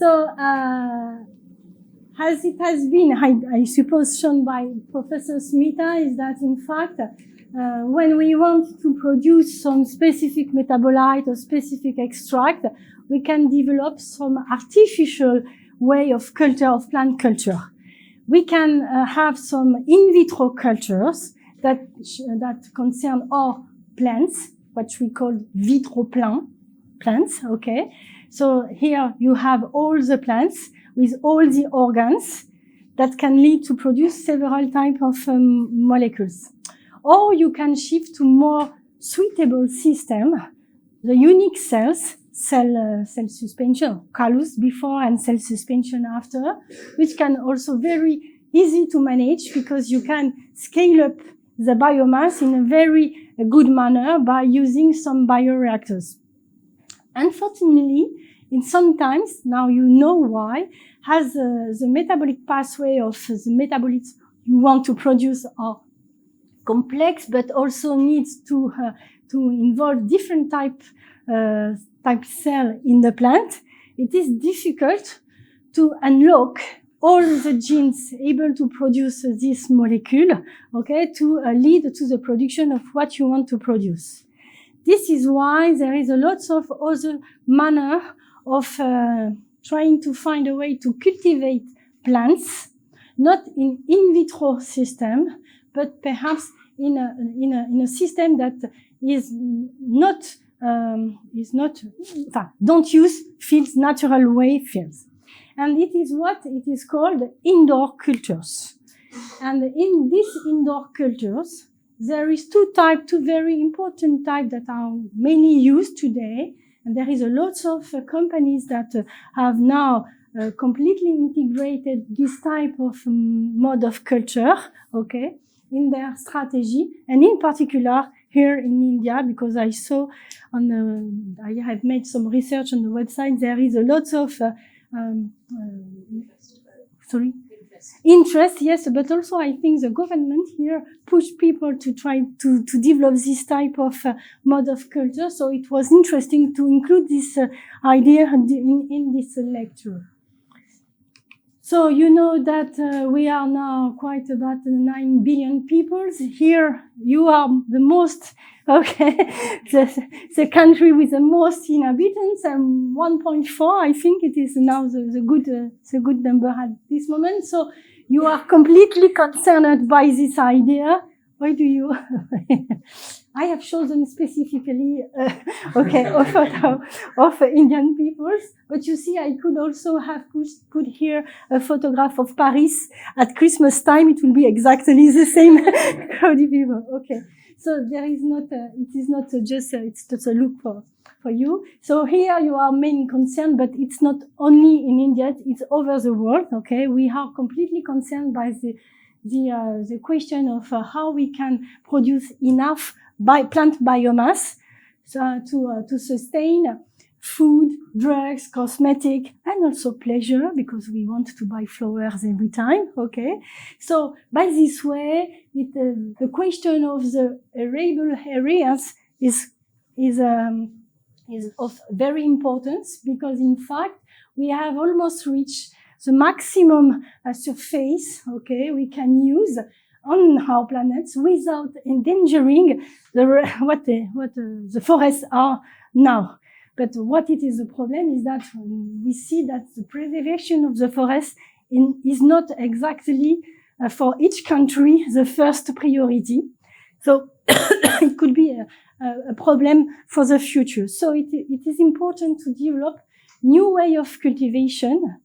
So, as it has been, I suppose, shown by Professor Smita, is that in fact, when we want to produce some specific metabolite or specific extract, we can develop some artificial way of culture, of plant culture. We can have some in vitro cultures that concern our plants, what we call vitro plants, okay? So here you have all the plants with all the organs that can lead to produce several types of molecules. Or you can shift to more suitable system, the unique cells, cell suspension, callus before and cell suspension after, which can also very easy to manage because you can scale up the biomass in a very good manner by using some bioreactors. Unfortunately, in sometimes, now you know why, has the metabolic pathway of the metabolites you want to produce are complex, but also needs to involve different type cell in the plant. It is difficult to unlock all the genes able to produce this molecule, okay, to lead to the production of what you want to produce. This is why there is a lot of other manner of trying to find a way to cultivate plants, not in vitro system, but perhaps in a system that is not don't use fields, natural way fields. And it is what it is called indoor cultures. And in these indoor cultures, there is two very important types that are mainly used today. And there is a lot of companies that have now completely integrated this type of mode of culture, okay, in their strategy, and in particular here in India, because I saw I have made some research on the website. There is a lot of interest, yes, but also I think the government here pushed people to try to develop this type of mode of culture. So it was interesting to include this idea in this lecture. So you know that we are now quite about 9 billion people. Here you are the most, okay, the country with the most inhabitants, and 1.4, I think it is now the good number at this moment. So you are completely concerned by this idea. Why do you? I have chosen specifically, a photo of Indian peoples, but you see, I could also have put here a photograph of Paris at Christmas time. It will be exactly the same crowdy people. Okay, so there is not, it is not just, it's just a look for you. So here you are main concerned, but it's not only in India, it's over the world. Okay, we are completely concerned by the question of how we can produce enough plant biomass to sustain food, drugs, cosmetic, and also pleasure, because we want to buy flowers every time, okay? So by this way, the question of the arable areas is of very importance, because in fact, we have almost reached the maximum surface, okay, we can use on our planets without endangering what the forests are now. But what it is the problem is that we see that the preservation of the forest is not exactly for each country the first priority. So it could be a problem for the future. So it is important to develop new way of cultivation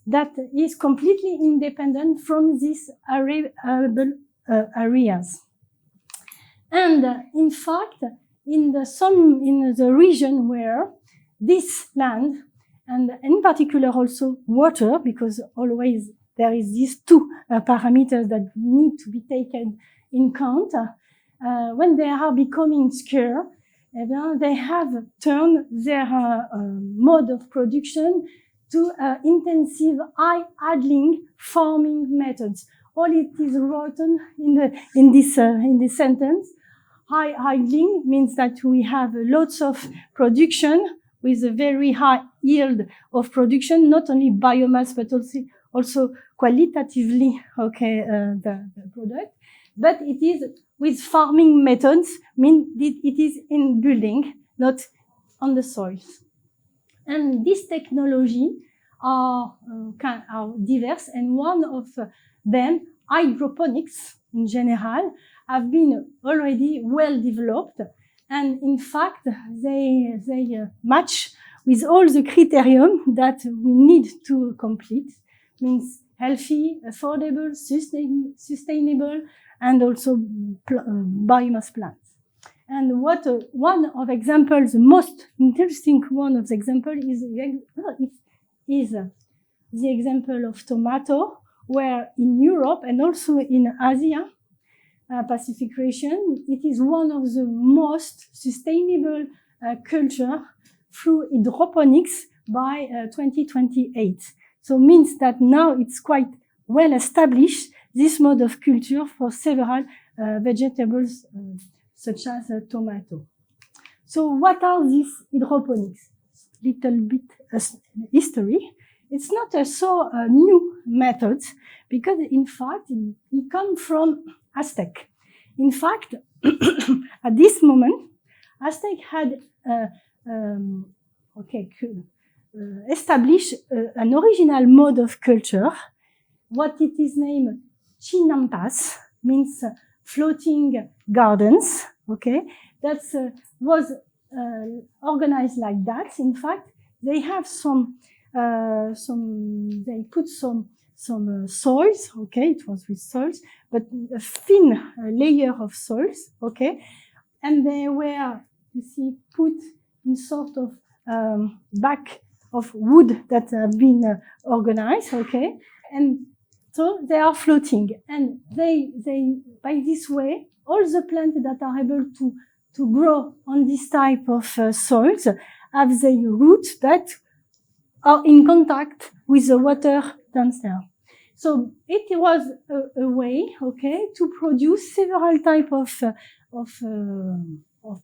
that is completely independent from these arable areas. And in fact, in the region where this land, and in particular also water, because always there is these two parameters that need to be taken in count, when they are becoming scarce, they have turned their mode of production to intensive high idling farming methods. All it is written in this sentence. High idling means that we have lots of production with a very high yield of production, not only biomass, but also qualitatively, the product. But it is with farming methods, it is in building, not on the soils. And this technology are diverse, and one of them, hydroponics in general, have been already well developed, and in fact they match with all the criteria that we need to complete, means healthy, affordable, sustainable, and also biomass plants. And one of examples, the most interesting one of the example is the example of tomato, where in Europe and also in Asia, Pacific region, it is one of the most sustainable culture through hydroponics by 2028. So means that now it's quite well established, this mode of culture for several vegetables such as tomato. So what are these hydroponics? Little bit history. It's not a so new method, because in fact it comes from Aztec. In fact, at this moment, Aztec had established an original mode of culture. What it is named chinampas, means floating gardens. Okay, that was organized like that. In fact, they have they put some soils. Okay, it was with soils, but a thin layer of soils. Okay, and they were, you see, put in sort of back of wood that have been organized. Okay, and so they are floating, and they by this way, all the plants that are able to grow on this type of soils have their roots that are in contact with the water downstairs. So it was a way, okay, to produce several types of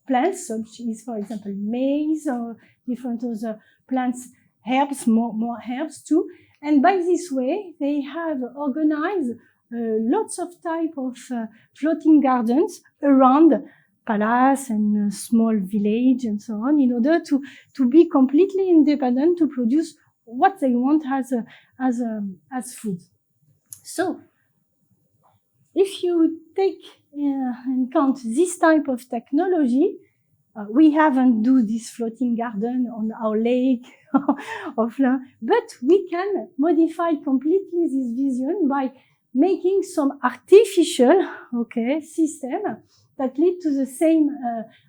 plants, such as, for example, maize or different other plants, herbs, more herbs too. And by this way, they have organized lots of type of floating gardens around palace and small village and so on, in order to be completely independent, to produce what they want as food. So, if you take in account this type of technology, we haven't do this floating garden on our lake, but we can modify completely this vision by making some artificial, system that lead to the same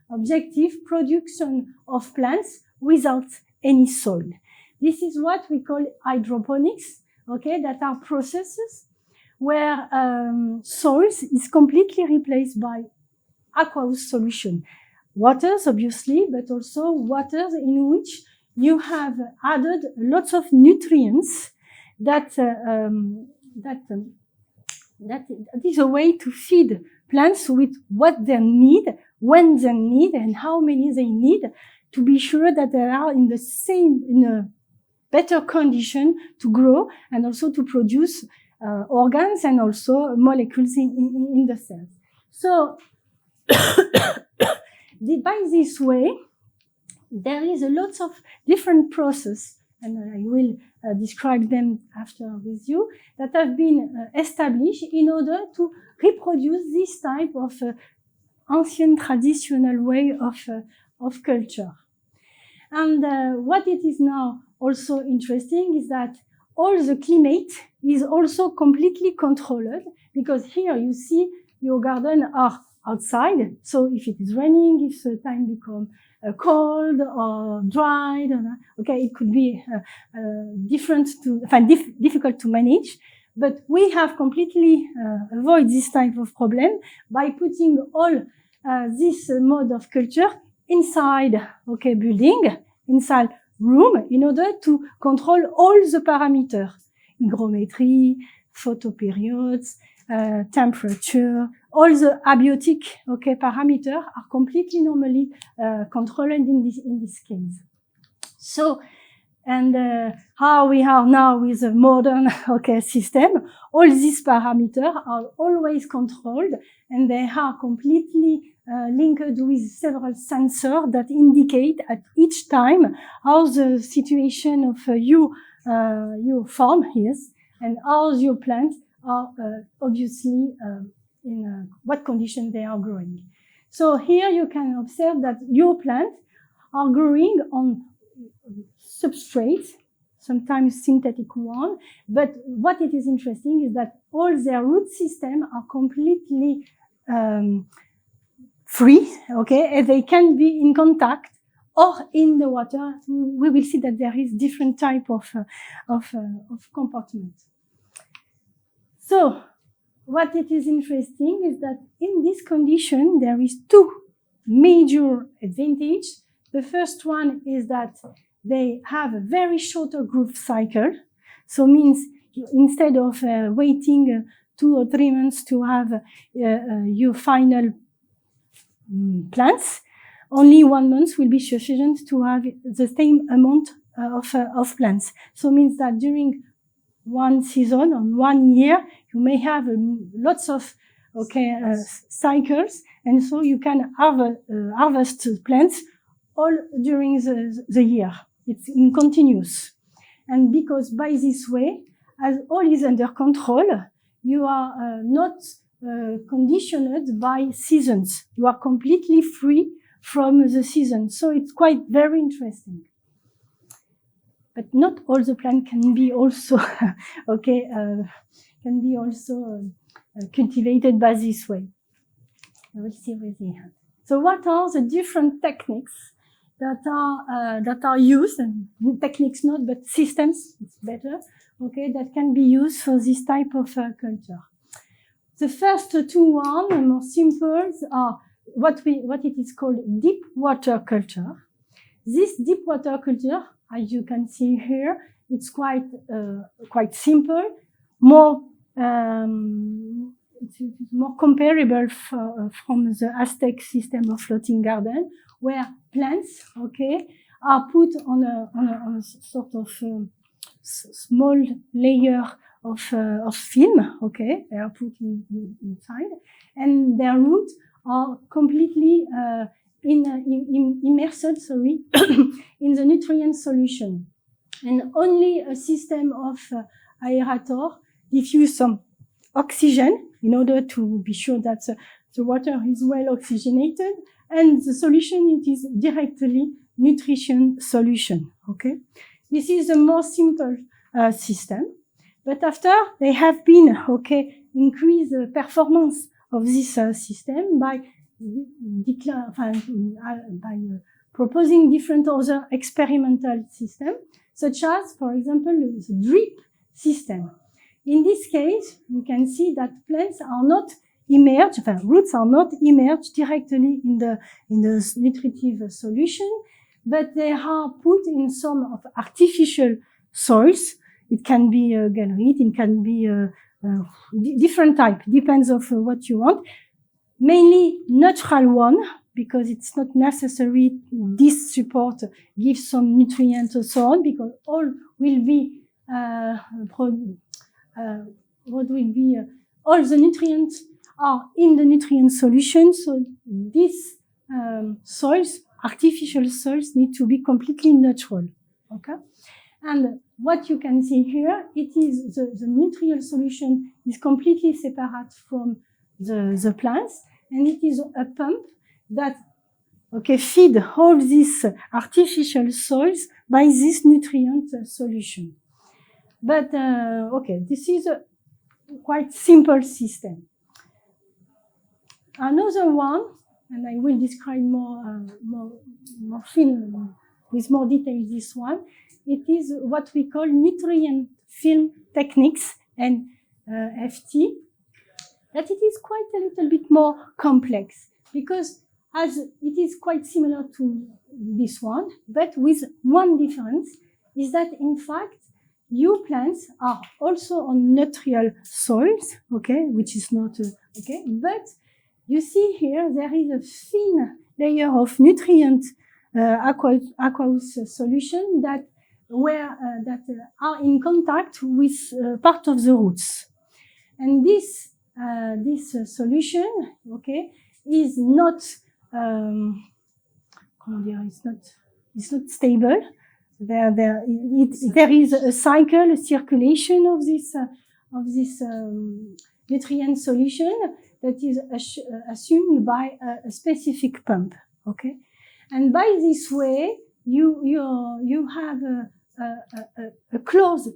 objective, production of plants without any soil. This is what we call hydroponics, that are processes where soils is completely replaced by aqueous solution. Waters, obviously, but also waters in which you have added lots of nutrients that is a way to feed plants with what they need, when they need, and how many they need, to be sure that they are in a better condition to grow and also to produce organs and also molecules in the cells. So, by this way, there is a lot of different processes, and I will describe them after with you, that have been established in order to reproduce this type of ancient traditional way of culture. And what it is now also interesting is that all the climate is also completely controlled, because here you see your garden are outside. So if it is raining, if the time becomes cold or dried, it could be difficult to manage. But we have completely avoid this type of problem by putting all this mode of culture inside, building, inside room, in order to control all the parameters, hygrometry, photoperiods, temperature, all the abiotic parameters are completely normally controlled in this case. So, and how we are now with a modern system, all these parameters are always controlled, and they are completely linked with several sensors that indicate at each time how the situation of your farm is, and how your plants are obviously in what condition they are growing. So here you can observe that your plants are growing on substrate, sometimes synthetic one, but what it is interesting is that all their root systems are completely free, and they can be in contact or in the water. We will see that there is different type of compartment. So what it is interesting is that in this condition there is two major advantages. The first one is that they have a very shorter growth cycle. So means instead of waiting 2 or 3 months to have your final plants, only 1 month will be sufficient to have the same amount of plants. So means that during one season, on 1 year, you may have lots of cycles, and so you can harvest plants all during the year. It's in continuous. And because by this way, as all is under control, you are not conditioned by seasons. You are completely free from the season. So it's quite very interesting. But not all the plants can be also cultivated by this way. We'll see with the hand. So what are the different techniques that are used? And techniques not, but systems, it's better. That can be used for this type of culture. The first two one, more simple, are what it is called deep water culture. This deep water culture, as you can see here, it's quite simple, more comparable from the Aztec system of floating garden, where plants, are put on a sort of small layer of film, they are put inside, and their roots are completely immersed, in the nutrient solution. And only a system of aerator diffuse some oxygen in order to be sure that the water is well oxygenated, and the solution, it is directly nutrition solution, This is a more simple system. But after, they have been, increase the performance of this system by proposing different other experimental systems, such as, for example, the drip system. In this case, you can see that plants are not immersed, roots are not immersed directly in the nutritive solution, but they are put in some of artificial soils. It can be gallery, it can be different type, depends of what you want. Mainly natural one, because it's not necessary this support gives some nutrients and so on, because all will be all the nutrients are in the nutrient solution. So these soils, artificial soils, need to be completely natural. And what you can see here, it is the nutrient solution is completely separate from the plants, and it is a pump that feed all these artificial soils by this nutrient solution. But this is a quite simple system. Another one, and I will describe more film with more detail this one. It is what we call nutrient film techniques, and FT. That it is quite a little bit more complex, because as it is quite similar to this one, but with one difference, is that in fact your plants are also on neutral soils, which is not but you see here there is a thin layer of nutrient aqueous solution that are in contact with part of the roots. And this solution, okay, is not it's not stable. There is a cycle, a circulation of this nutrient solution that is assumed by a specific pump. Okay, and by this way you have a closed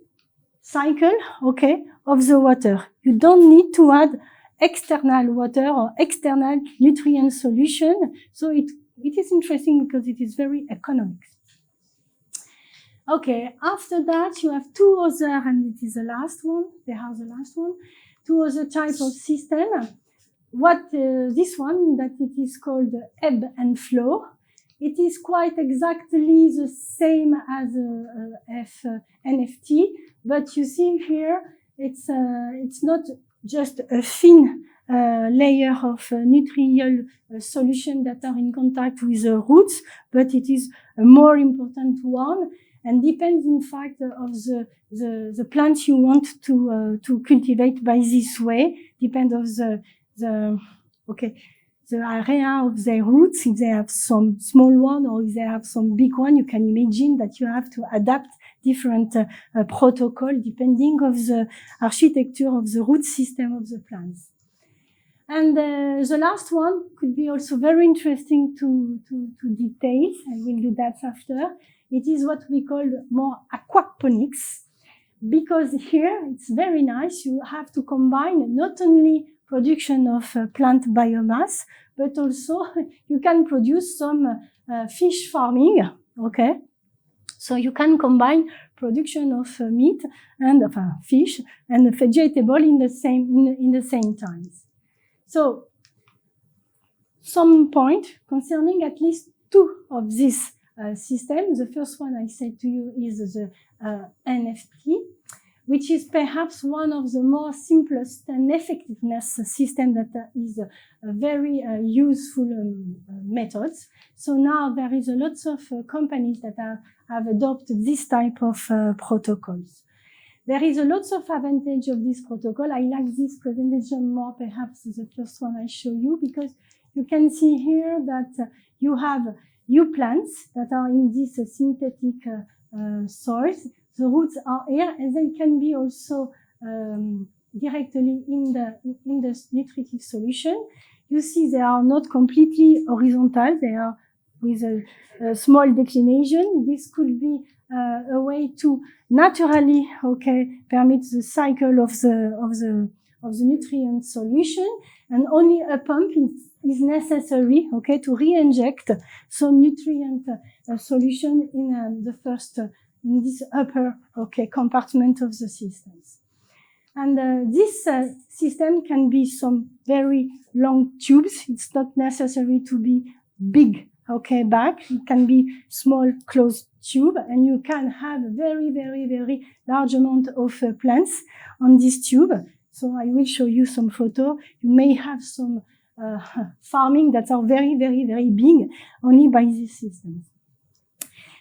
cycle, okay, of the water. You don't need to add external water or external nutrient solution. So it is interesting because it is very economic. Okay, after that you have two other, and it is the last one, two other types of system. This one, that it is called ebb and flow. It is quite exactly the same as NFT, but you see here, it's not just a thin layer of nutritional solution that are in contact with the roots, but it is a more important one, and depends in fact of the plants you want to cultivate by this way. Depends of the area of their roots. If they have some small one or if they have some big one, you can imagine that you have to adapt different protocol depending of the architecture of the root system of the plants. And the last one could be also very interesting to detail, and we'll do that after. It is what we call more aquaponics, because here it's very nice. You have to combine not only production of plant biomass, but also you can produce some fish farming, okay? So you can combine production of meat and fish and vegetable in the same times. So some point concerning at least two of these systems. The first one I said to you is the NFT, which is perhaps one of the more simplest and effectiveness system that is a very useful methods. So now there is a lot of companies that have adopted this type of protocols. There is a lot of advantage of this protocol. I like this presentation more perhaps the first one I show you, because you can see here that you have plants that are in this synthetic soils. The roots are here, and they can be also directly in the nutritive solution. You see they are not completely horizontal; they are with a small declination. This could be a way to naturally, okay, permit the cycle of the nutrient solution, and only a pump is necessary, okay, to re-inject some nutrient solution in in this upper, okay, compartment of the systems. And this system can be some very long tubes. It's not necessary to be big, okay, bag. It can be small closed tube, and you can have a very, very, very large amount of plants on this tube. So I will show you some photo. You may have some farming that are very, very, very big only by this system.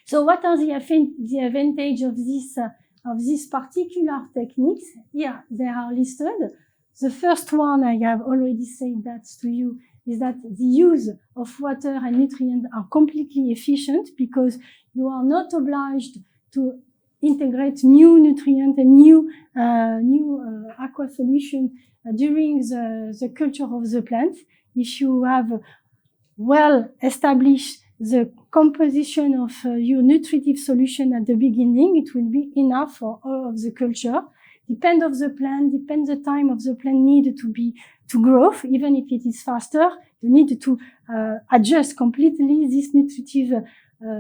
So what are the advantage of this particular techniques? Here they are listed. The first one, I have already said that to you, is that the use of water and nutrients are completely efficient, because you are not obliged to integrate new nutrient and new aqua solution during the culture of the plant. If you have well established the composition of your nutritive solution at the beginning, it will be enough for all of the culture. Depend of the plant, depend the time of the plant need to grow. Even if it is faster, you need to adjust completely this nutritive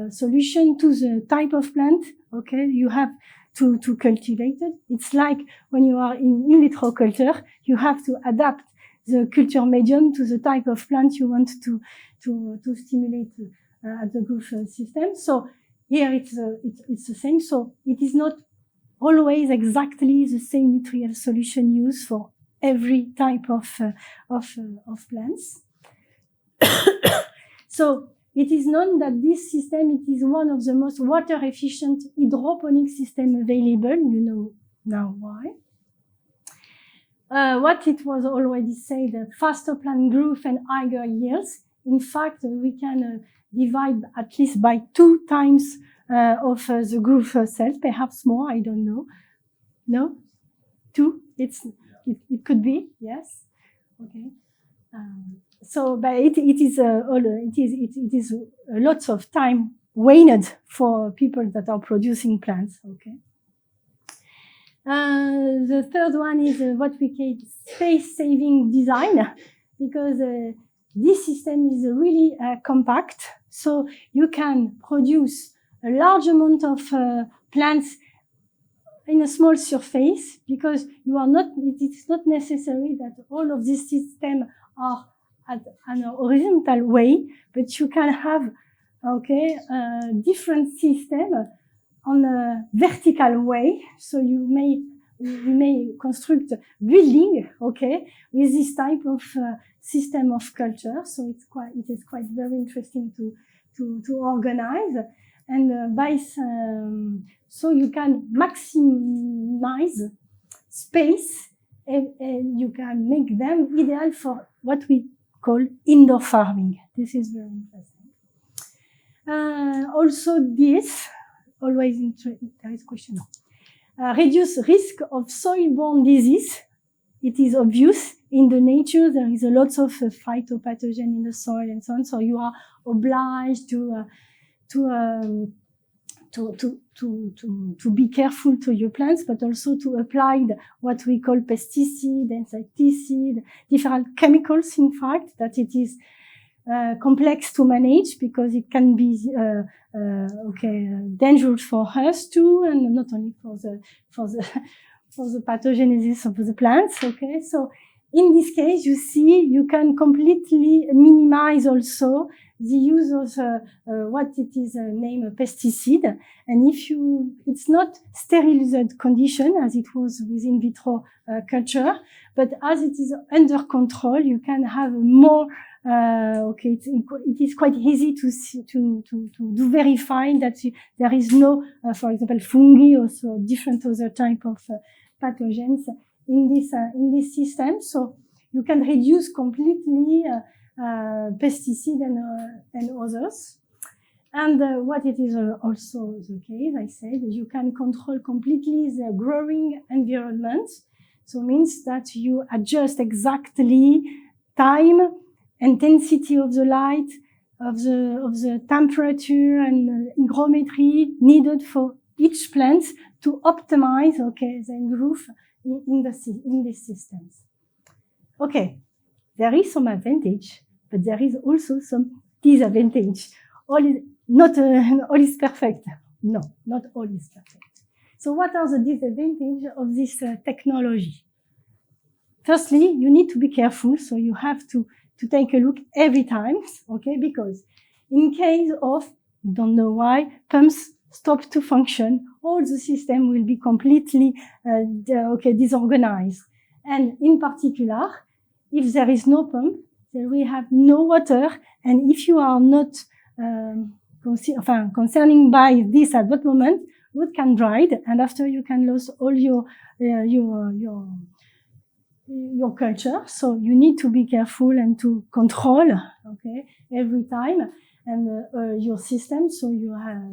solution to the type of plant, okay, you have to cultivate it. It's like when you are in vitro culture, you have to adapt the culture medium to the type of plant you want to stimulate at the growth system. So here it's the same. So it is not always exactly the same nutrient solution used for every type of plants. So it is known that this system, it is one of the most water efficient hydroponic system available. You know now why. What it was already said, faster plant growth and higher yields. In fact, we can divide at least by 2 times of the growth cells, perhaps more, I don't know. No? 2? It could be, yes. Okay. So, but it is lots of time waned for people that are producing plants. Okay. The third one is what we call space-saving design, because this system is really compact, so you can produce a large amount of plants in a small surface, because you are not. It is not necessary that all of these systems are at an horizontal way, but you can have, okay, different system on a vertical way. So you may construct a building, okay, with this type of system of culture. So it is quite very interesting to organize, and so you can maximize space, and you can make them ideal for what we call indoor farming. This is very interesting. Also this, always there is a question. Reduce risk of soil-borne disease. It is obvious in the nature there is a lot of phytopathogen in the soil and so on. So you are obliged to be careful to your plants, but also to apply what we call pesticide, insecticide, different chemicals. In fact, that it is complex to manage, because it can be dangerous for us too, and not only for the pathogenesis of the plants. Okay, so in this case, you see, you can completely minimize also the use of what it is named a pesticide, and it's not sterilized condition as it was with in vitro culture, but as it is under control, you can have more. It is quite easy to verify that there is no, for example, fungi or so different other type of pathogens in this system. So you can reduce completely pesticide and others. And what it is also the case, I said, you can control completely the growing environment. So means that you adjust exactly time, intensity of the light, of the temperature and hygrometry needed for each plant to optimize, okay, the growth in these systems. Okay, there is some advantage, but there is also some disadvantage. Not all is perfect. No, not all is perfect. So what are the disadvantages of this technology? Firstly, you need to be careful, so you have to take a look every time, okay? Because in case of, don't know why, pumps stop to function, all the system will be completely disorganized. And in particular, if there is no pump, then we have no water, and if you are not concerning by this at that moment, root can dry, and after you can lose all your culture. So you need to be careful and to control, okay, every time, and your system. So you have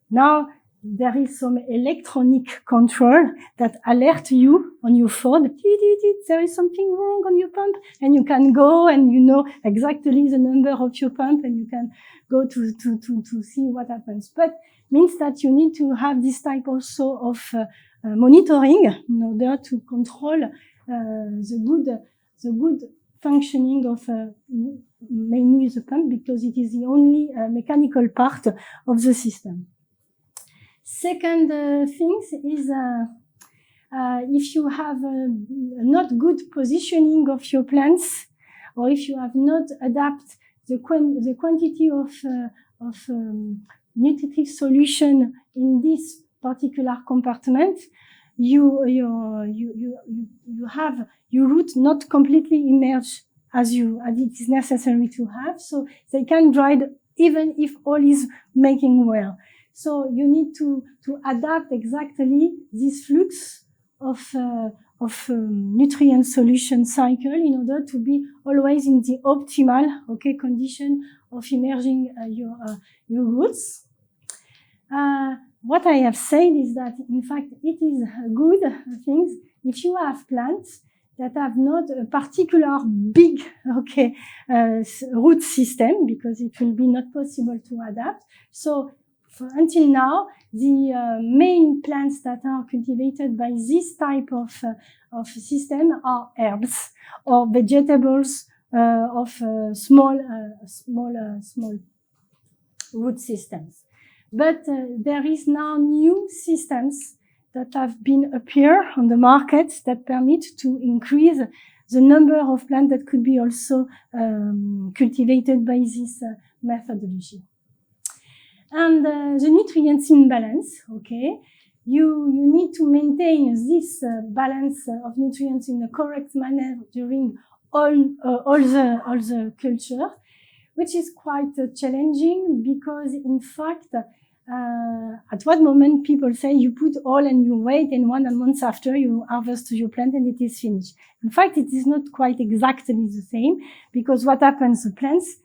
now there is some electronic control that alert you on your phone. There is something wrong on your pump, and you can go and you know exactly the number of your pump, and you can go to see what happens. But means that you need to have this type also of monitoring in order to control the good functioning of mainly the pump, because it is the only mechanical part of the system. Second thing is if you have not good positioning of your plants, or if you have not adapted the quantity of nutritive solution in this particular compartment, your root not completely emerge as it is necessary to have, so they can dry even if all is making well. So you need to adapt exactly this flux of nutrient solution cycle in order to be always in the optimal, condition of emerging your roots. What I have said is that, in fact, it is a good thing if you have plants that have not a particular big, root system, because it will be not possible to adapt. So until now, the main plants that are cultivated by this type of system are herbs or vegetables of small root systems. But there is now new systems that have been appear on the market that permit to increase the number of plants that could be also cultivated by this methodology. And the nutrients imbalance, you need to maintain this balance of nutrients in a correct manner during all the culture, which is quite challenging because, in fact, at what moment people say you put all and you wait, and 1 month after you harvest your plant and it is finished. In fact, it is not quite exactly the same, because what happens, the plants,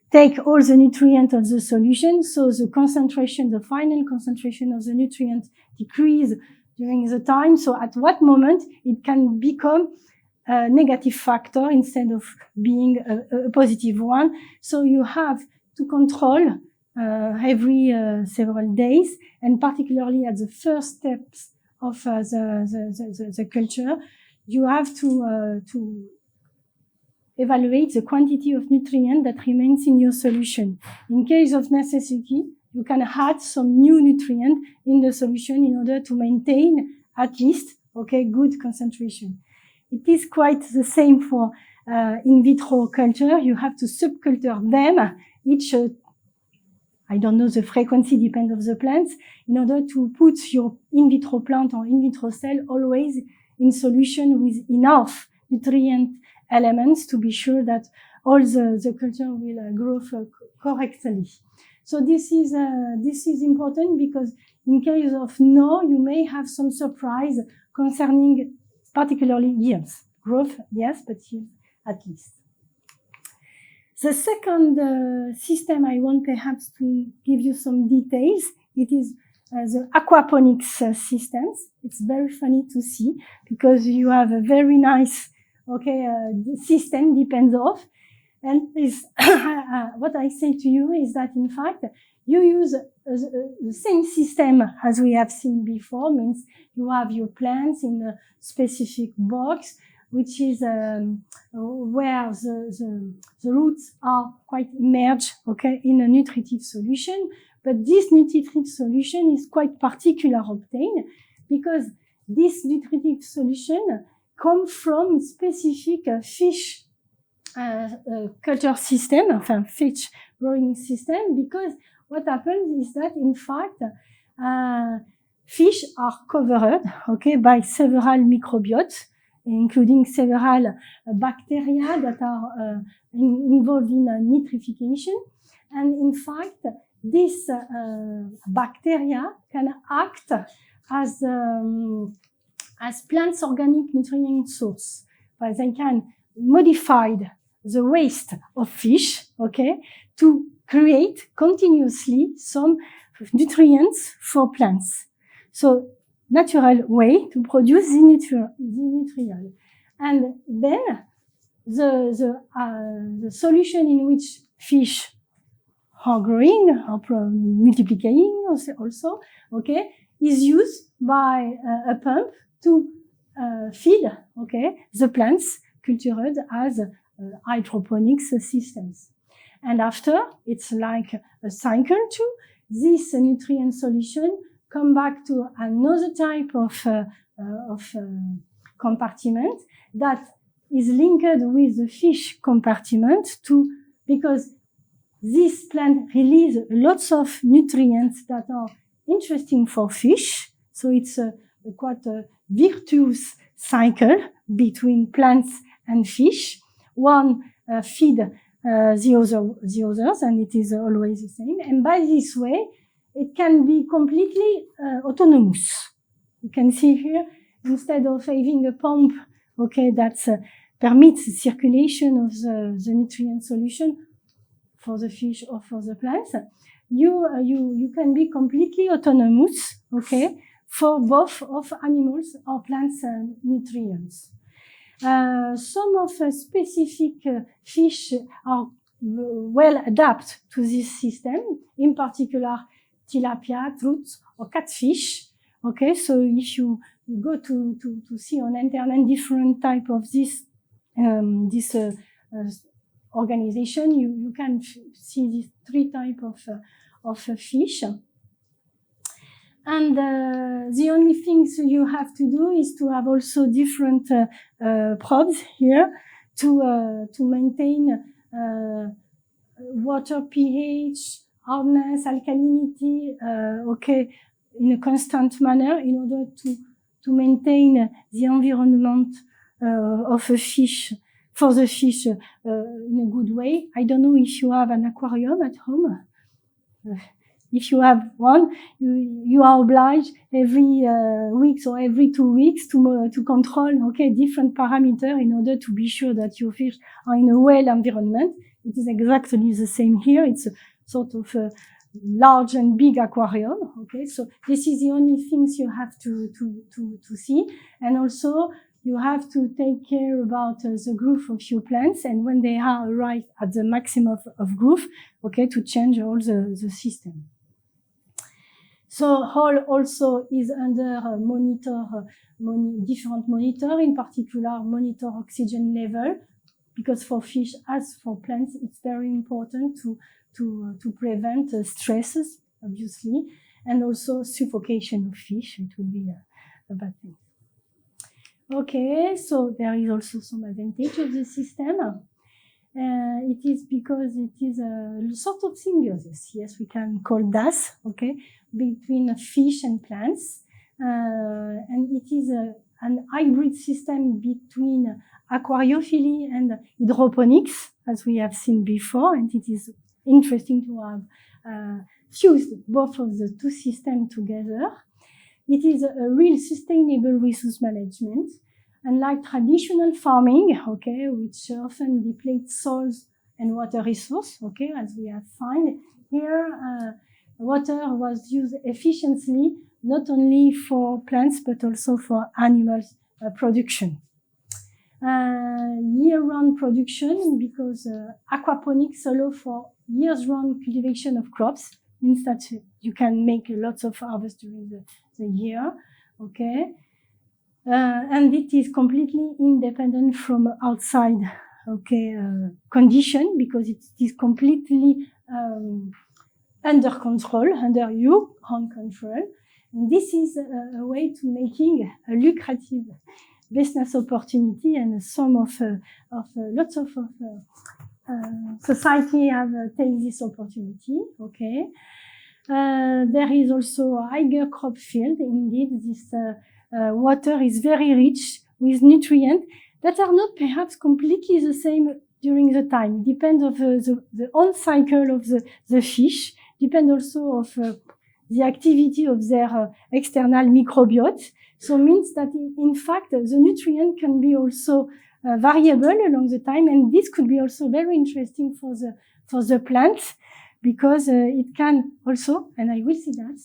take all the nutrients of the solution, so the concentration, the final concentration of the nutrients decrease during the time. So at what moment it can become a negative factor instead of being a positive one. So you have to control every several days, and particularly at the first steps of the culture, you have to evaluate the quantity of nutrient that remains in your solution. In case of necessity, you can add some new nutrient in the solution in order to maintain at least, good concentration. It is quite the same for in vitro culture. You have to subculture them, each, I don't know, the frequency depends on the plants, in order to put your in vitro plant or in vitro cell always in solution with enough nutrient elements to be sure that all the culture will grow correctly. So this is important, because in case of no, you may have some surprise concerning particularly yields. Growth, yes, but yield at least. The second system I want perhaps to give you some details, it is the aquaponics systems. It's very funny to see, because you have a very nice system depends off. And is what I say to you is that, in fact, you use the same system as we have seen before, means you have your plants in a specific box, which is where the roots are quite immersed, in a nutritive solution. But this nutritive solution is quite particular obtained, because this nutritive solution come from specific fish culture system, fish growing system, because what happens is that, in fact, fish are covered, by several microbiotes, including several bacteria that are involved in nitrification. And in fact, this bacteria can act as plants' organic nutrient source. But they can modify the waste of fish, to create continuously some nutrients for plants. So, natural way to produce the nutrient. And then the solution in which fish are growing or multiplying also, is used by a pump to feed, the plants cultured as hydroponics systems. And after, it's like a cycle too. This nutrient solution come back to another type of compartment that is linked with the fish compartment because this plant releases lots of nutrients that are interesting for fish. So it's quite a virtuous cycle between plants and fish. One feed the others, and it is always the same. And by this way, it can be completely autonomous. You can see here, instead of having a pump, okay, that permits the circulation of the nutrient solution for the fish or for the plants, you can be completely autonomous, okay, for both of animals or plants nutrients. Some of specific fish are well adapted to this system, in particular tilapia, trout, or catfish. Okay, so if you go to see on internet different type of this organization, you can see these three type of fish. And the only things you have to do is to have also different probes here to maintain water pH, hardness, alkalinity, okay, in a constant manner in order to maintain the environment of a fish, for the fish in a good way. I don't know if you have an aquarium at home. If you have one, you are obliged every week or every 2 weeks to control, okay, different parameters in order to be sure that your fish are in a well environment. It is exactly the same here. It's a sort of a large and big aquarium. Okay, so this is the only things you have to see, and also you have to take care about the growth of your plants, and when they are arrived at the maximum of growth, okay, to change all the system. So Hall also is under different monitor, in particular monitor oxygen level, because for fish as for plants, it's very important to prevent stresses, obviously, and also suffocation of fish. It would be a bad thing. Okay, so there is also some advantage of the system. It is because it is a sort of symbiosis, yes, we can call that, okay, between fish and plants. And it is an hybrid system between aquariophilia and hydroponics, as we have seen before, and it is interesting to have fused both of the two systems together. It is a real sustainable resource management. Unlike traditional farming, okay, which often depletes soils and water resource, okay, as we have found here, water was used efficiently, not only for plants, but also for animals production. Year-round production, because aquaponics allow for years-round cultivation of crops, means that you can make lots of harvest during the year, okay? And it is completely independent from outside, okay, condition, because it is completely under control, under your own control. And this is a way to making a lucrative business opportunity, and some of lots of society have taken this opportunity, okay. There is also a higher crop field. Indeed, this water is very rich with nutrients that are not perhaps completely the same during the time. Depends of the own cycle of the fish. Depend also of the activity of their external microbiota. So means that in fact the nutrient can be also variable along the time, and this could be also very interesting for the plants, because it can also, and I will see that,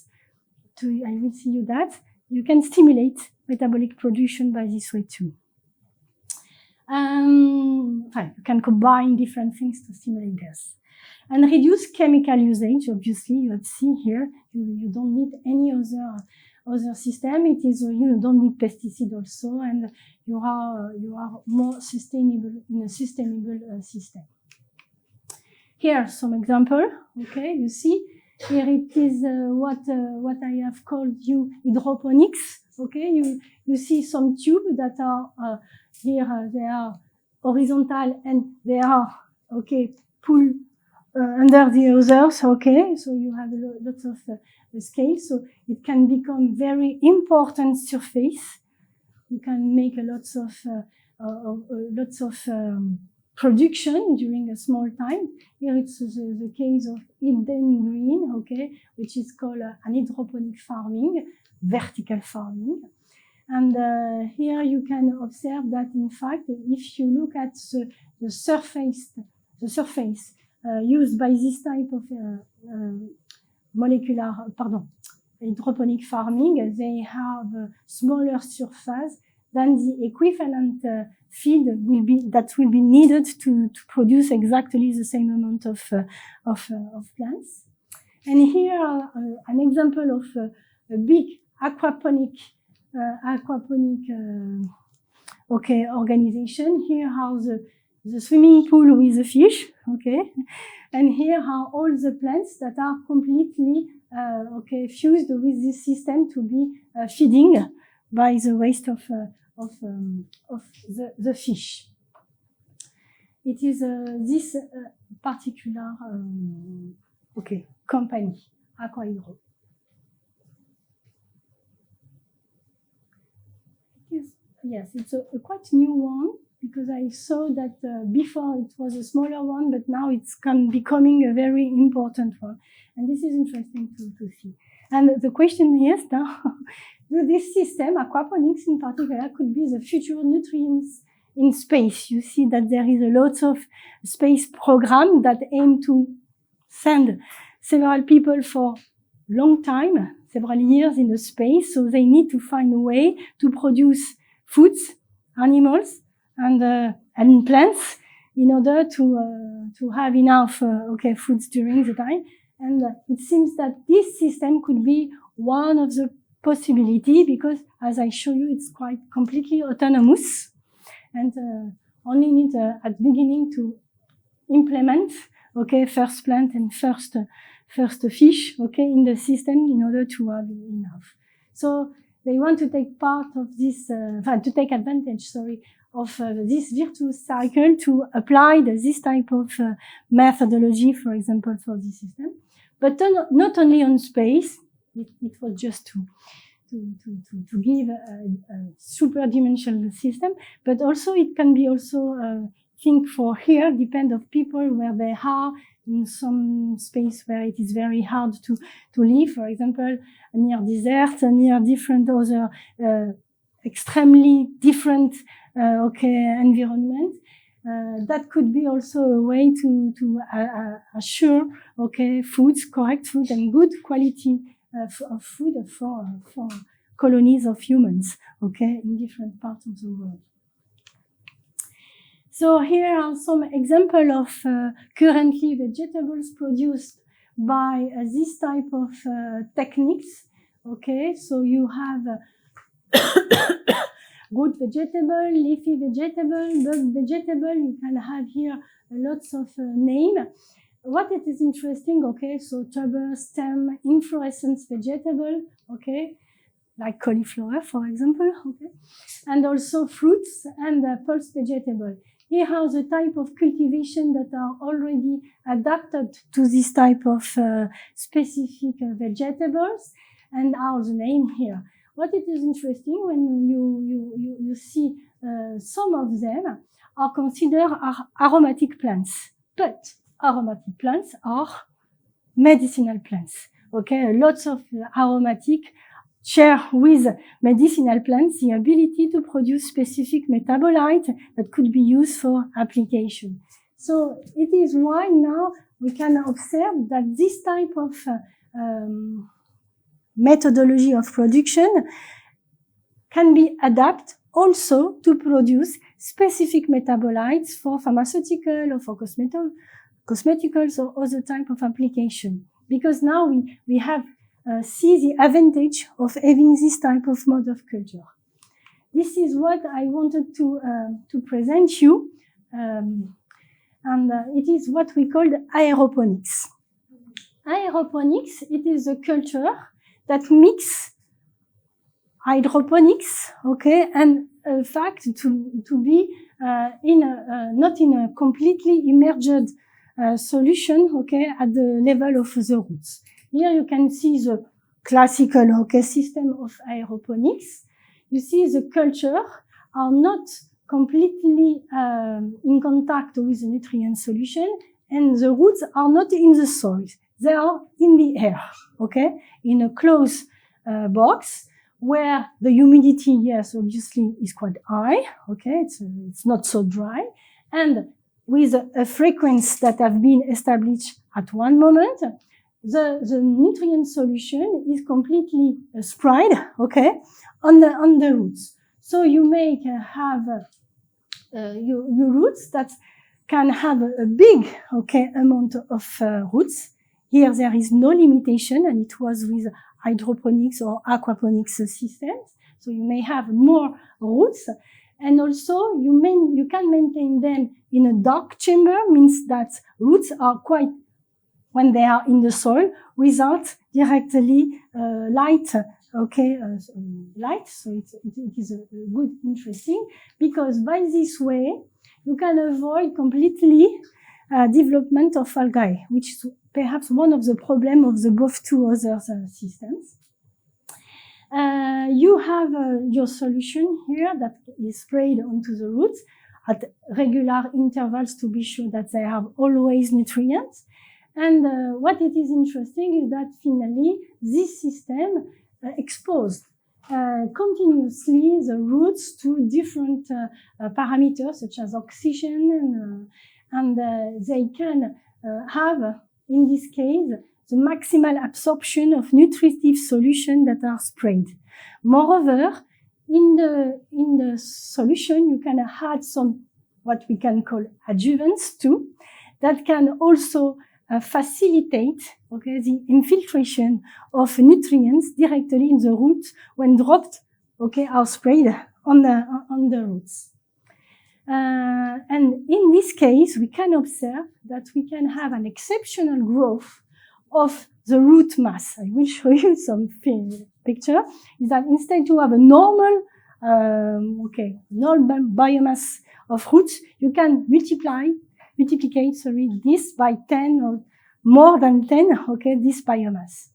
I will see you that, you can stimulate metabolic production by this way too. You can combine different things to stimulate this. And reduce chemical usage, obviously, you have seen here, you don't need any other system. It is, you don't need pesticide also, and you are more sustainable in a sustainable system. Here, some example, okay, you see, here it is what I have called hydroponics, okay, you see some tubes that are, here they are horizontal and they are, okay, pulled under the others, okay, so you have lots of scale, so it can become very important surface. You can make lots of production during a small time. Here it's the case of Eden Green, okay, which is called an hydroponic farming, vertical farming. And here you can observe that, in fact, if you look at the surface used by this type of hydroponic farming, they have a smaller surface than the equivalent field that will be needed to produce exactly the same amount of plants. And here an example of a big aquaponic organization. Here are the swimming pool with the fish, okay, and here are all the plants that are completely fused with this system to be feeding by the waste of the fish. It is this particular company, AquaHydro. Yes, it's a quite new one, because I saw that before it was a smaller one, but now it's becoming a very important one. And this is interesting to see. And the question is now, this system, aquaponics in particular, could be the future nutrients in space. You see that there is a lot of space program that aim to send several people for long time, several years in the space. So they need to find a way to produce foods, animals, and plants in order to have enough foods during the time. And it seems that this system could be one of the possibility, because as I show you, it's quite completely autonomous, and only need at the beginning to implement first plant and first fish in the system in order to have enough. So they want to take part of this, to take advantage, of this virtuous cycle to apply this type of methodology, for example, for this system. But not only on space, it was just to give a super dimensional system, but also it can be also think for here, depend of people where they are in some space where it is very hard to live, for example, near deserts, near different other extremely different environment. That could be also a way to assure foods, correct food and good quality of food for colonies of humans, in different parts of the world. So here are some examples of currently vegetables produced by this type of techniques. So you have root vegetable, leafy vegetable, bud vegetable. You can have here lots of name. What it is interesting, so tuber, stem, inflorescence vegetable, like cauliflower, for example, and also fruits and pulse vegetable. Here are the type of cultivation that are already adapted to this type of specific vegetables, and are the name here. What it is interesting when you see some of them are considered aromatic plants, but aromatic plants are medicinal plants. Lots of aromatic share with medicinal plants the ability to produce specific metabolites that could be used for application. So it is why now we can observe that this type of methodology of production can be adapted also to produce specific metabolites for pharmaceutical or for cosmeticals or other type of application. Because now we have see the advantage of having this type of mode of culture. This is what I wanted to present you, and it is what we call aeroponics. Aeroponics, it is a culture that mix hydroponics, and in fact to be not in a completely immersed solution, at the level of the roots. Here you can see the classical system of aeroponics. You see the culture are not completely in contact with the nutrient solution, and the roots are not in the soil. They are in the air, okay, in a closed box where the humidity, yes, obviously is quite high, okay, it's not so dry, and with a frequency that have been established at one moment, the nutrient solution is completely spread, okay, on the roots. So you may have your roots that can have a big, okay, amount of roots. Here there is no limitation, and it was with hydroponics or aquaponics systems. So you may have more roots, and also you can maintain them in a dark chamber, means that roots are quite when they are in the soil without directly light, okay, light. So it is a good, interesting, because by this way you can avoid completely development of algae, which is perhaps one of the problems of the both two other systems. You have your solution here that is sprayed onto the roots at regular intervals to be sure that they have always nutrients. And what it is interesting is that finally this system exposed continuously the roots to different parameters such as oxygen, and they can have, in this case, the maximal absorption of nutritive solutions that are sprayed. Moreover, in the solution, you can add some what we can call adjuvants too, that can also facilitate, okay, the infiltration of nutrients directly in the roots when dropped, okay, or sprayed on the roots. And in this case, we can observe that we can have an exceptional growth of the root mass. I will show you some picture. Is that instead you have a normal, normal biomass of roots, you can multiplicate, this by 10 or more than 10, okay, this biomass.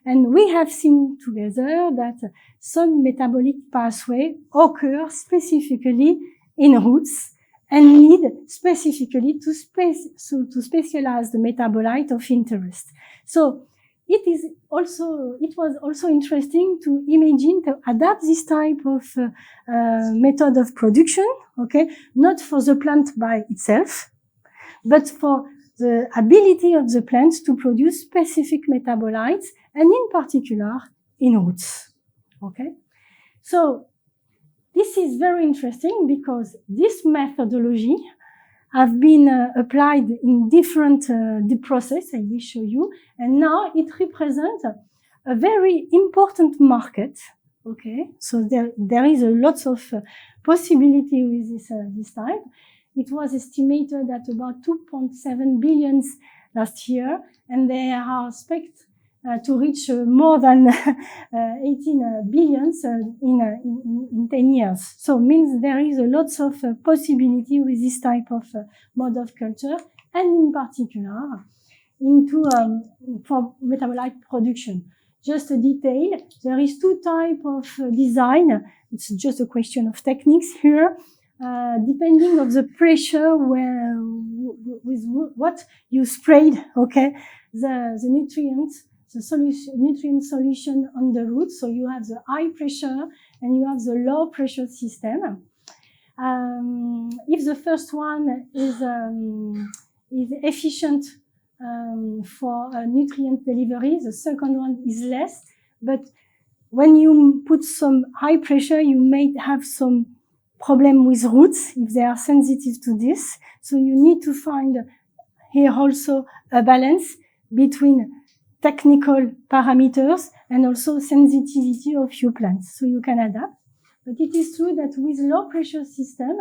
And we have seen together that some metabolic pathway occur specifically in roots and lead specifically to specialize the metabolite of interest. So it was also interesting to imagine, to adapt this type of method of production, okay, not for the plant by itself, but for the ability of the plant to produce specific metabolites, and in particular in roots, okay? So this is very interesting because this methodology have been applied in different process, I will show you, and now it represents a very important market, okay? So there is a lot of possibility with this type. It was estimated at about 2.7 billion last year, and they are expected to reach more than 18 billion in 10 years. So it means there is a lot of possibility with this type of mode of culture, and in particular into for metabolite production. Just a detail, there is two types of design. It's just a question of techniques here. Depending on the pressure with what you sprayed, okay, the nutrients, nutrient solution on the roots. So you have the high pressure and you have the low pressure system. If the first one is efficient for nutrient delivery, the second one is less. But when you put some high pressure, you may have some problem with roots if they are sensitive to this. So you need to find here also a balance between technical parameters and also sensitivity of your plants. So you can adapt. But it is true that with low pressure system,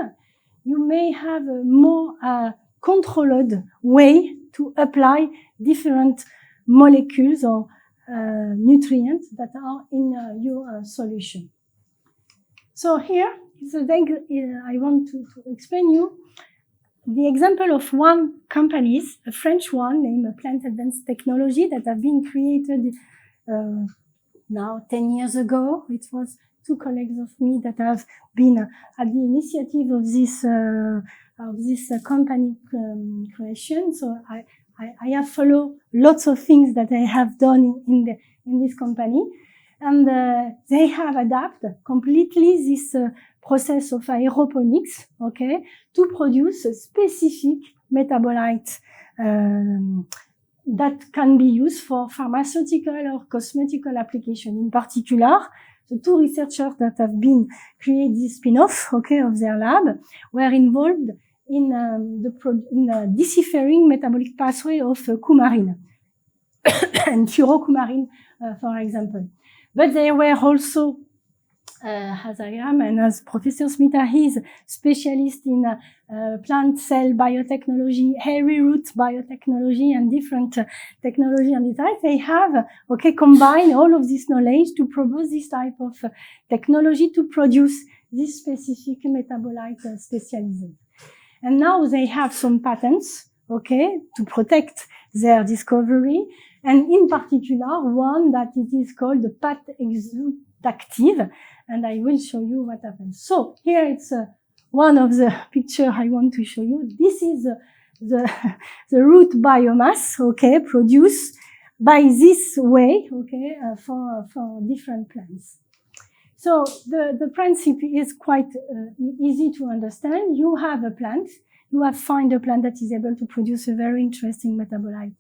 you may have a more controlled way to apply different molecules or nutrients that are in your solution. So here, I want to explain you the example of one company, a French one named Plant Advanced Technology, that have been created now 10 years ago. It was two colleagues of me that have been at the initiative of this company creation. So I have followed lots of things that I have done in this company, and they have adapted completely this process of aeroponics, okay, to produce a specific metabolite that can be used for pharmaceutical or cosmetical application. In particular, the two researchers that have been created this spin-off, okay, of their lab were involved in deciphering metabolic pathway of coumarin and furocoumarin, for example. But they were also, as I am, and as Professor Smita is specialist in plant cell biotechnology, hairy root biotechnology, and different technology on the side. They have, okay, combined all of this knowledge to propose this type of technology to produce this specific metabolite specialism. And now they have some patents, okay, to protect their discovery, and in particular one that it is called the PAT exudactive, and I will show you what happens. So here it's one of the picture I want to show you. This is the root biomass, okay, produced by this way, okay, for different plants. So the principle is quite easy to understand. You have a plant, you have found a plant that is able to produce a very interesting metabolite,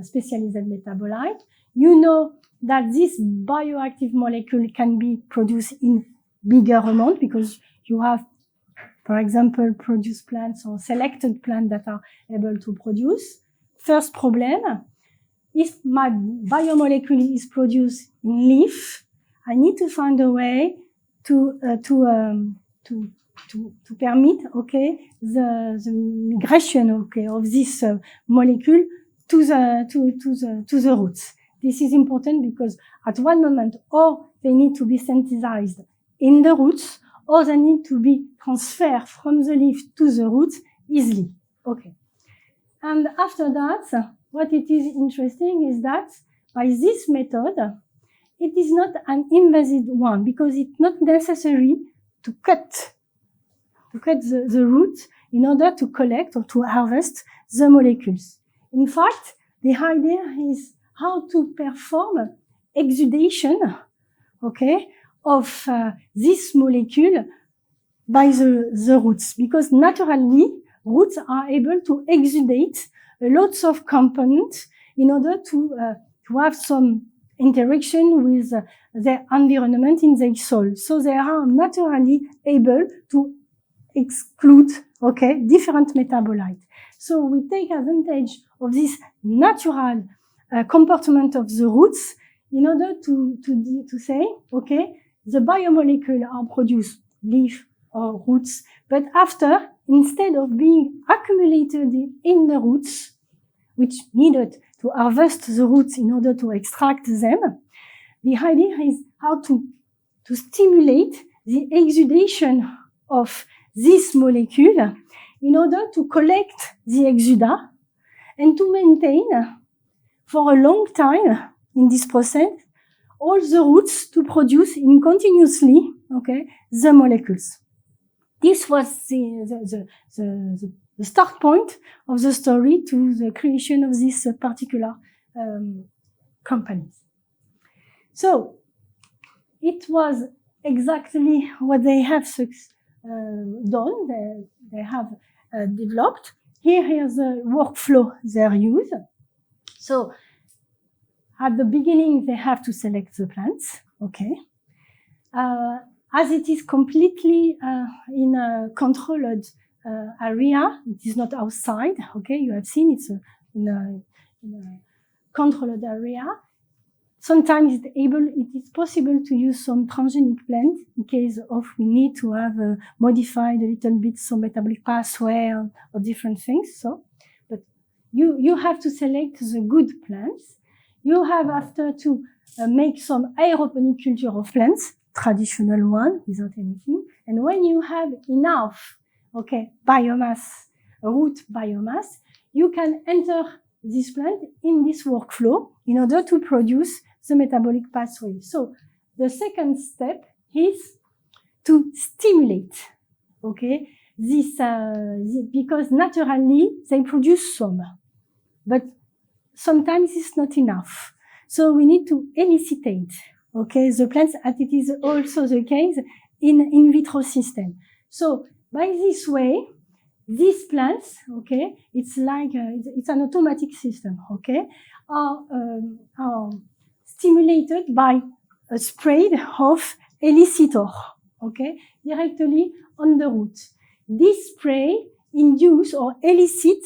specialized metabolite. You know that this bioactive molecule can be produced in bigger amount because you have, for example, produced plants or selected plants that are able to produce. First problem, if my biomolecule is produced in leaf, I need to find a way to permit, okay, the migration, okay, of this molecule to the roots. This is important because at one moment, or they need to be synthesized in the roots, or they need to be transferred from the leaf to the roots easily. Okay. And after that, what it is interesting is that by this method, it is not an invasive one because it's not necessary to cut the roots in order to collect or to harvest the molecules. In fact, the idea is how to perform exudation, okay, of this molecule by the roots, because naturally roots are able to exudate lots of components in order to have some interaction with their environment in their soil. So they are naturally able to exclude, okay, different metabolites. So we take advantage of this natural comportment of the roots in order to say, okay, the biomolecule are produced leaf or roots, but after, instead of being accumulated in the roots, which needed to harvest the roots in order to extract them, the idea is how to stimulate the exudation of this molecule in order to collect the exuda and to maintain for a long time in this process all the roots to produce in continuously, okay, the molecules. This was the start point of the story to the creation of this particular company. So it was exactly what they have done. They have developed. Here is the workflow they use. So at the beginning, they have to select the plants, okay. As it is completely in a controlled area, it is not outside, okay. You have seen it's in a controlled area. Sometimes it is possible to use some transgenic plant in case of we need to have modified a little bit some metabolic pathway or different things. So, but you have to select the good plants. You have after to make some aeroponic culture of plants, traditional one without anything. And when you have enough, okay, biomass, root biomass, you can enter this plant in this workflow in order to produce the metabolic pathway. So the second step is to stimulate, okay, because naturally they produce some, but sometimes it's not enough. So we need to elicitate, okay, the plants, as it is also the case in vitro system. So by this way, these plants, okay, it's like it's an automatic system, okay, are stimulated by a spray of elicitor, okay, directly on the root. This spray induce or elicit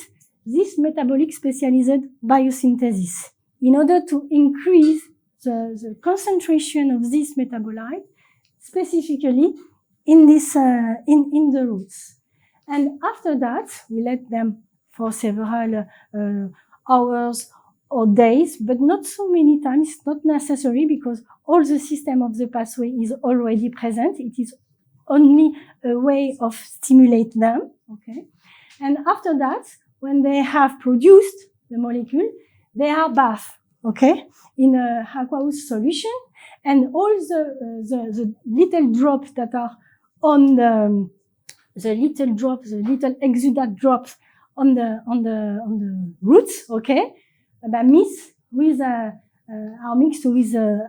this metabolic specialized biosynthesis in order to increase the concentration of this metabolite specifically in this in the roots. And after that, we let them for several hours or days, but not so many times. It's not necessary because all the system of the pathway is already present. It is only a way of stimulate them, okay? And after that, when they have produced the molecule, they are bathed, okay, in a aqueous solution, and all the little drops that are on the little exudate drops on the roots, okay, are mixed with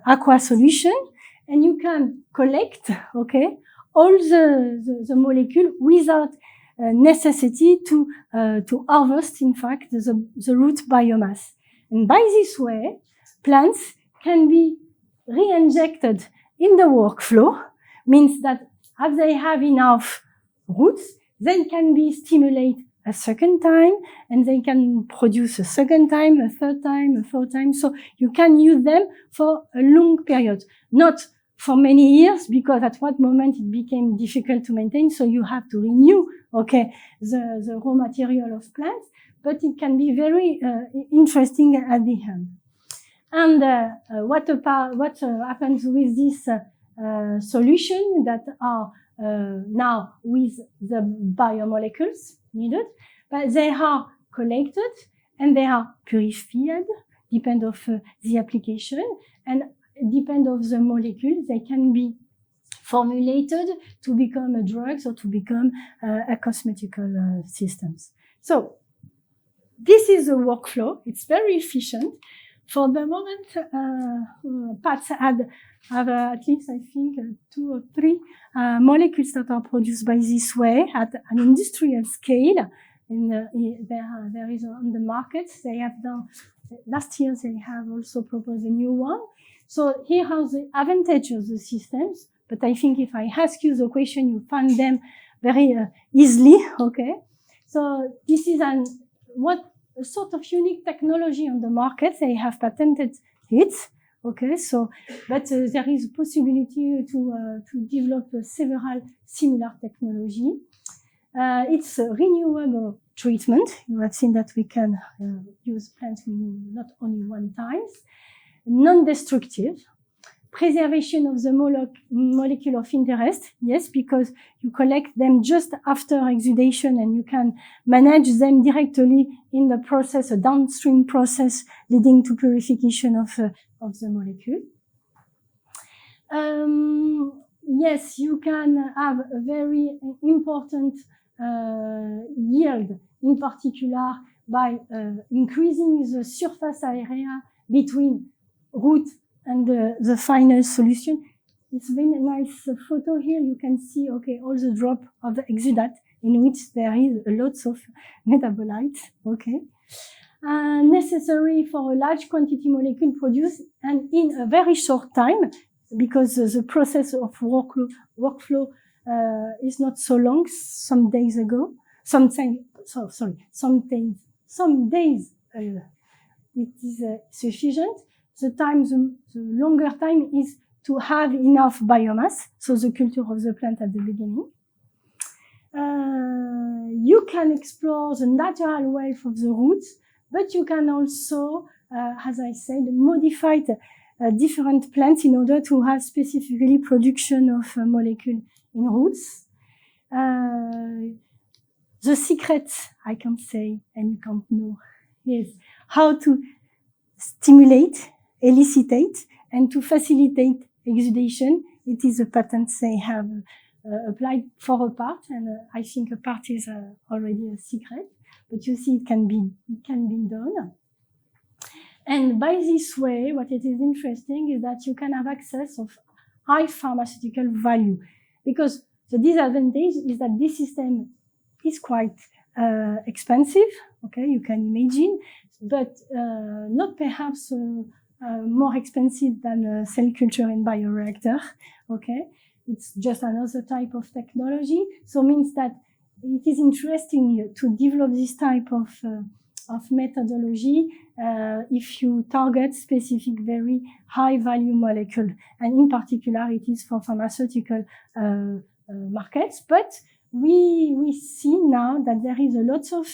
aqua solution, and you can collect, okay, all the molecule without necessity to harvest, in fact, the root biomass. And by this way, plants can be re-injected in the workflow, means that as they have enough roots, they can be stimulated a second time, and they can produce a second time, a third time, a fourth time. So you can use them for a long period, not for many years, because at what moment it became difficult to maintain. So you have to renew, okay, the raw material of plants, but it can be very interesting at the end. And what happens with this solution that are now with the biomolecules needed, but they are collected and they are purified, depend of the application, and depend of the molecule. They can be formulated to become a drugs or to become a cosmetical systems. So this is a workflow. It's very efficient. For the moment, PATS have at least, I think, 2 or 3 molecules that are produced by this way at an industrial scale. And there is on the market. They have done last year. They have also proposed a new one. So here are the advantages of the systems. But I think if I ask you the question, you find them very easily. Okay. So this is a sort of unique technology on the market. They have patented it. Okay, so, but there is a possibility to develop several similar technology. It's a renewable treatment. You have seen that we can use plants not only one time. Non-destructive. Preservation of the molecule of interest. Yes, because you collect them just after exudation and you can manage them directly in the process, a downstream process leading to purification of the molecule. Yes, you can have a very important yield, in particular by increasing the surface area between root and the final solution. It's very nice photo here. You can see, okay, all the drop of the exudate in which there is lots of metabolites, okay. Necessary for a large quantity molecule produced and in a very short time, because the process of workflow is not so long. Some days it is sufficient. The longer time is to have enough biomass, so the culture of the plant at the beginning. You can explore the natural wealth of the roots, but you can also, as I said, modify different plants in order to have specifically production of molecule in roots. The secret, I can't say, and you can't know, is how to stimulate, elicitate, and to facilitate exudation it is a patent they have applied for a part, and I think a part is already a secret, but you see it can be done. And by this way, what it is interesting is that you can have access of high pharmaceutical value, because the disadvantage is that this system is quite expensive, okay, you can imagine, but not perhaps more expensive than a cell culture in bioreactor, okay? It's just another type of technology, so means that it is interesting to develop this type of methodology if you target specific very high value molecule, and in particular it is for pharmaceutical markets. But we see now that there is a lot of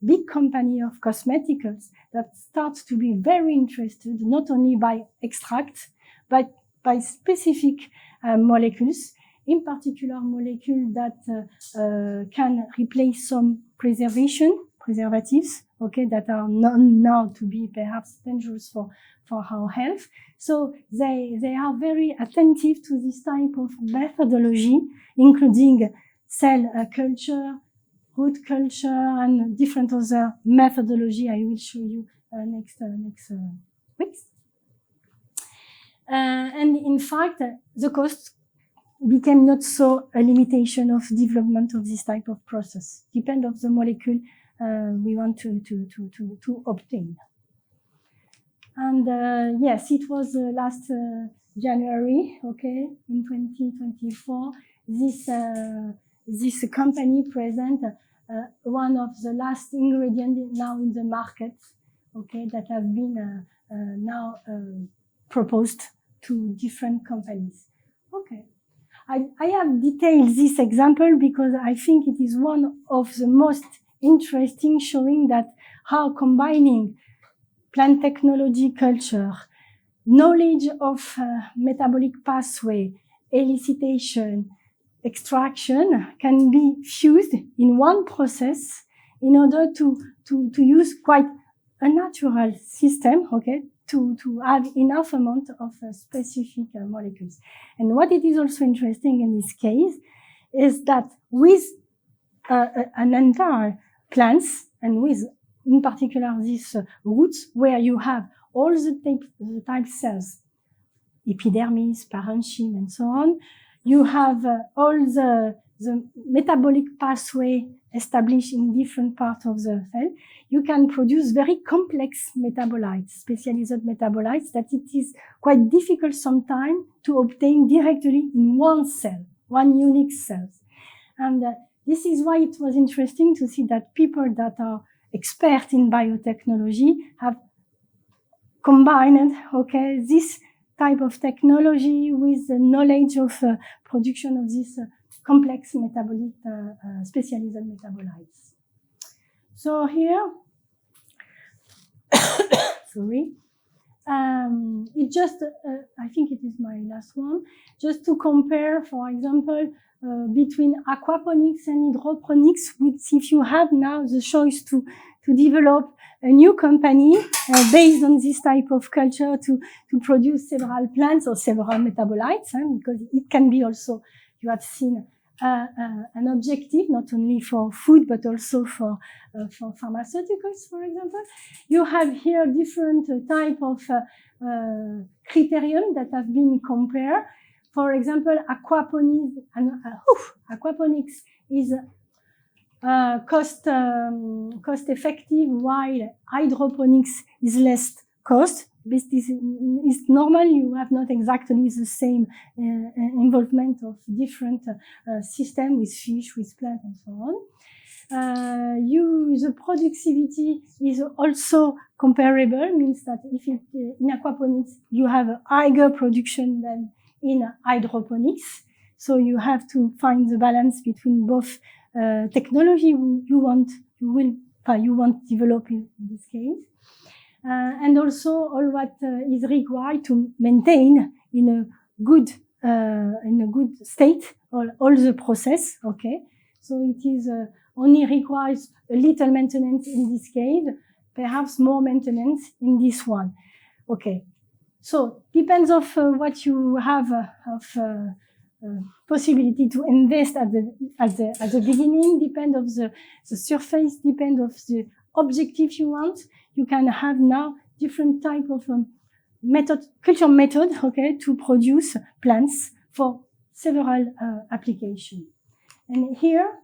big company of cosmeticals that start to be very interested not only by extract but by specific molecules, in particular molecules that can replace some preservatives, okay, that are known now to be perhaps dangerous for our health. So they are very attentive to this type of methodology, including cell culture, root culture, and different other methodology I will show you next weeks. And in fact, the cost became not so a limitation of development of this type of process. Depend of the molecule we want to obtain. And yes, it was last January, okay, in 2024. This company present one of the last ingredients now in the market, okay, that have been now proposed to different companies. Okay. I have detailed this example because I think it is one of the most interesting, showing that how combining plant technology culture, knowledge of metabolic pathway, elicitation, extraction can be fused in one process in order to use quite a natural system, okay, to have enough amount of specific molecules. And what it is also interesting in this case is that with an entire plants, and with in particular these roots where you have all the type cells, epidermis, parenchyma, and so on, you have all the metabolic pathway established in different parts of the cell. You can produce very complex metabolites, specialized metabolites, that it is quite difficult sometimes to obtain directly in one cell, one unique cell. And this is why it was interesting to see that people that are expert in biotechnology have combined, okay, this type of technology with the knowledge of production of this complex metabolic, specialized metabolites. So here, sorry, it just, I think it is my last one, just to compare, for example, between aquaponics and hydroponics, which if you have now the choice to develop a new company based on this type of culture to produce several plants or several metabolites, because it can be also, you have seen, an objective not only for food but also for pharmaceuticals, for example. You have here different type of criterion that have been compared. For example, aquaponics is cost effective, while hydroponics is less cost. This is normal. You have not exactly the same involvement of different systems with fish, with plants, and so on. The productivity is also comparable, means that if in aquaponics you have a higher production than in hydroponics, so you have to find the balance between both technology you want to develop in this case, and also all what is required to maintain in a good state all the process. Okay, so it is only requires a little maintenance in this case, perhaps more maintenance in this one. Okay, So depends of what you have possibility to invest at the beginning. Depend of the surface. Depend of the objective you want. You can have now different type of culture method, okay, to produce plants for several applications. And here,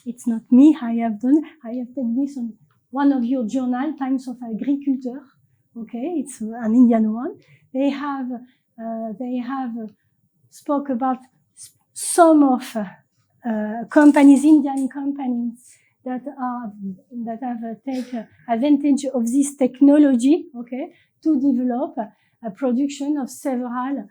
it's not me. I have taken this on one of your journal, Times of Agriculture. Okay, it's an Indian one. They have spoke about some of companies, Indian companies that have taken advantage of this technology, okay, to develop a production of several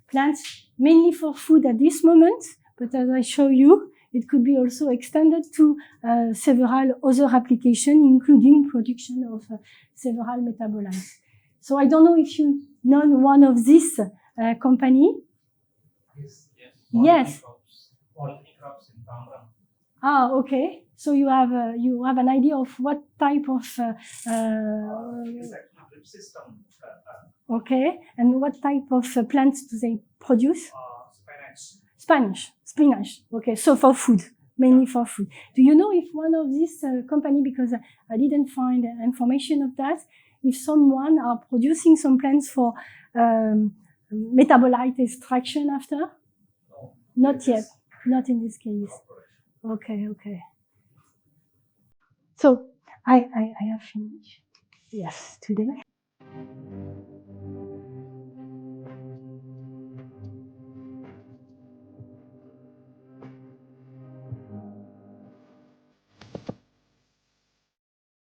plants, mainly for food at this moment. But as I show you, it could be also extended to several other applications, including production of several metabolites. So I don't know if you know one of these company. Yes. Yes. Polyphony crops in Tamra. Ah, okay. So you have an idea of what type of It's actually a drip system. Okay, and what type of plants do they produce? Spinach. Okay, so for food, mainly for food. Do you know if one of these company, because I didn't find information of that, if someone are producing some plants for metabolite extraction after? No. Not yet. Not in this case. Okay. So I have finished. Yes, today.